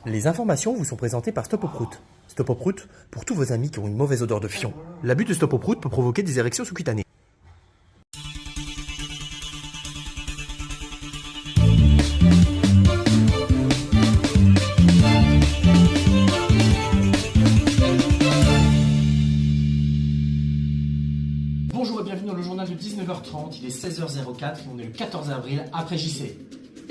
Les informations vous sont présentées par Stop au Prout. Stop au Prout pour tous vos amis qui ont une mauvaise odeur de fion. L'abus de Stop au Prout peut provoquer des érections sous-cutanées. Bonjour et bienvenue dans le journal de 19h30, il est 16h04 et on est le 14 avril après JC.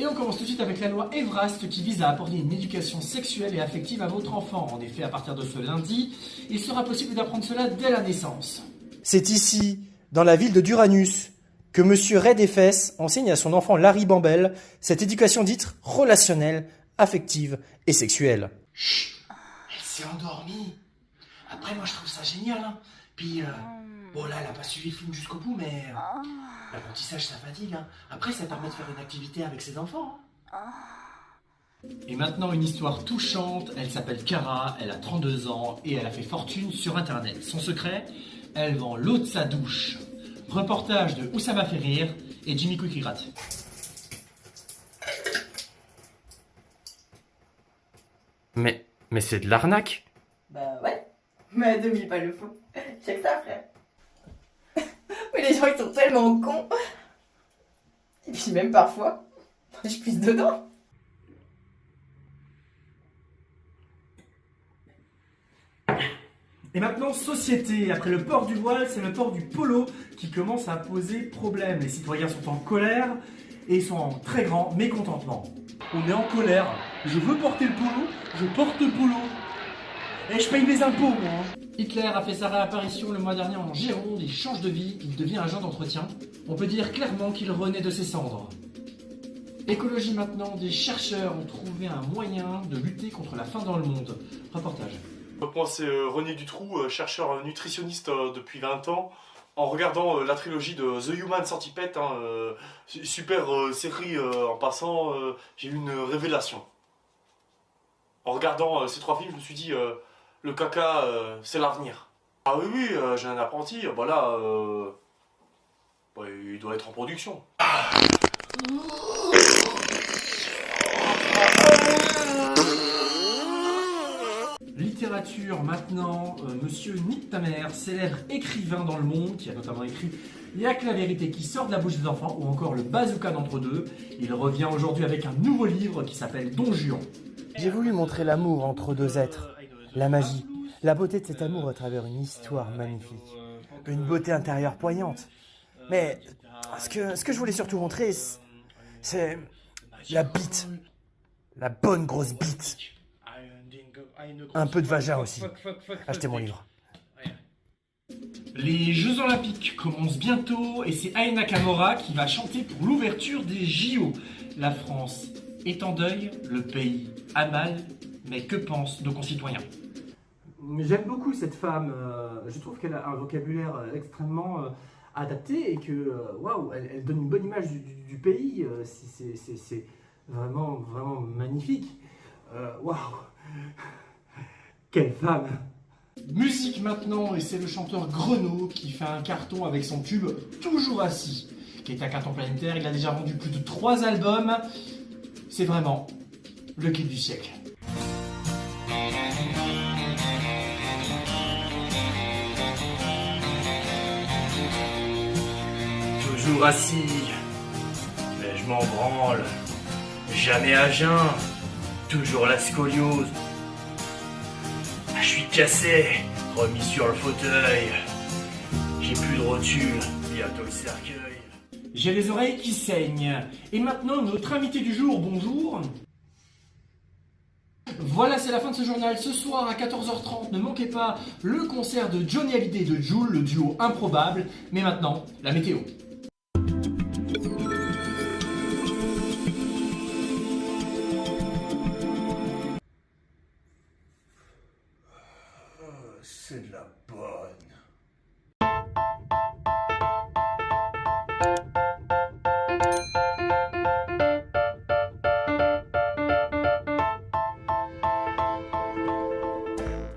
Et on commence tout de suite avec la loi Evrast qui vise à apporter une éducation sexuelle et affective à votre enfant. En effet, à partir de ce lundi, il sera possible d'apprendre cela dès la naissance. C'est ici, dans la ville de Duranus, que Monsieur Ray des Fesses enseigne à son enfant Larry Bambel cette éducation dite relationnelle, affective et sexuelle. Chut, elle s'est endormie. Après, moi je trouve ça génial. Hein. Puis, bon là, elle a pas suivi le film jusqu'au bout, mais l'apprentissage ça fatigue. Hein. Après, ça permet de faire une activité avec ses enfants. Hein. Et maintenant, une histoire touchante. Elle s'appelle Cara, elle a 32 ans et elle a fait fortune sur Internet. Son secret, elle vend l'eau de sa douche. Reportage de Oussama fait rire et Jimmy Couille qui gratte. Mais c'est de l'arnaque. Bah ouais, mais à demi pas le fou. Check ça, frère. Mais les gens ils sont tellement cons. Et puis même parfois, je pisse dedans. Et maintenant, société. Après le port du voile, c'est le port du polo qui commence à poser problème. Les citoyens sont en colère et ils sont en très grand mécontentement. On est en colère. Je veux porter le polo, je porte le polo. Et je paye mes impôts, moi. Hitler a fait sa réapparition le mois dernier en Gironde, il change de vie, il devient agent d'entretien. On peut dire clairement qu'il renaît de ses cendres. Écologie maintenant, des chercheurs ont trouvé un moyen de lutter contre la faim dans le monde. Reportage. Moi c'est René Dutroux, chercheur nutritionniste depuis 20 ans. En regardant la trilogie de The Human Centipede, super série en passant, j'ai eu une révélation. En regardant ces 3 films, je me suis dit, le caca c'est l'avenir. Ah oui, j'ai un apprenti, bah là, il doit être en production. Littérature maintenant, monsieur Nick Tamer, célèbre écrivain dans le monde, qui a notamment écrit Il y a que la vérité qui sort de la bouche des enfants, ou encore Le bazooka d'entre deux. Il revient aujourd'hui avec un nouveau livre qui s'appelle Don Juan. J'ai voulu montrer l'amour entre deux êtres, la magie, la beauté de cet amour à travers une histoire magnifique, une beauté intérieure poignante. Mais ce que je voulais surtout montrer, c'est la bite, la bonne grosse bite. Un peu de vagin aussi. Achetez mon livre. Les Jeux Olympiques commencent bientôt et c'est Aya Nakamura qui va chanter pour l'ouverture des JO. La France est en deuil, le pays a mal, mais que pensent nos concitoyens? J'aime beaucoup cette femme, je trouve qu'elle a un vocabulaire extrêmement adapté et que, waouh, elle donne une bonne image du pays, c'est vraiment, vraiment magnifique. Waouh, quelle femme! Musique maintenant, et c'est le chanteur Grenot qui fait un carton avec son tube Toujours assis, qui est un carton planétaire. Il a déjà vendu plus de 3 albums. C'est vraiment le clip du siècle. Toujours assis, mais je m'en branle. Jamais à jeun, toujours la scoliose. Je suis cassé, remis sur le fauteuil. J'ai plus de rotule, bientôt le cercueil. J'ai les oreilles qui saignent. Et maintenant, notre invité du jour, bonjour. Voilà, c'est la fin de ce journal. Ce soir à 14h30, ne manquez pas le concert de Johnny Hallyday et de Jul, le duo improbable. Mais maintenant, la météo. C'est de la bonne.